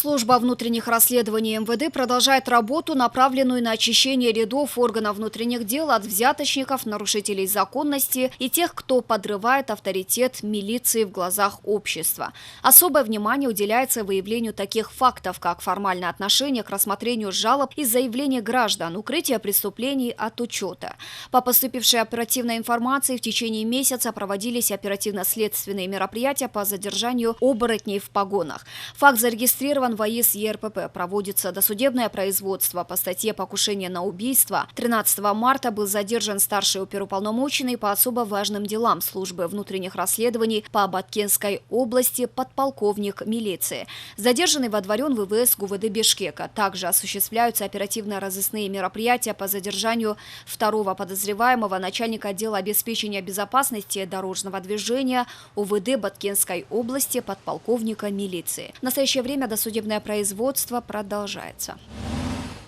Служба внутренних расследований МВД продолжает работу, направленную на очищение рядов органов внутренних дел от взяточников, нарушителей законности и тех, кто подрывает авторитет милиции в глазах общества. Особое внимание уделяется выявлению таких фактов, как формальное отношение к рассмотрению жалоб и заявлений граждан, укрытие преступлений от учета. По поступившей оперативной информации в течение месяца проводились оперативно-следственные мероприятия по задержанию оборотней в погонах. Факт зарегистрирован в АИС ЕРПП. Проводится досудебное производство по статье «Покушение на убийство». 13 марта был задержан старший оперуполномоченный по особо важным делам службы внутренних расследований по Баткенской области подполковник милиции. Задержанный водворен в ВВС ГУВД Бишкека. Также осуществляются оперативно-розыскные мероприятия по задержанию второго подозреваемого начальника отдела обеспечения безопасности дорожного движения УВД Баткенской области подполковника милиции. В настоящее время досудебное производство продолжается.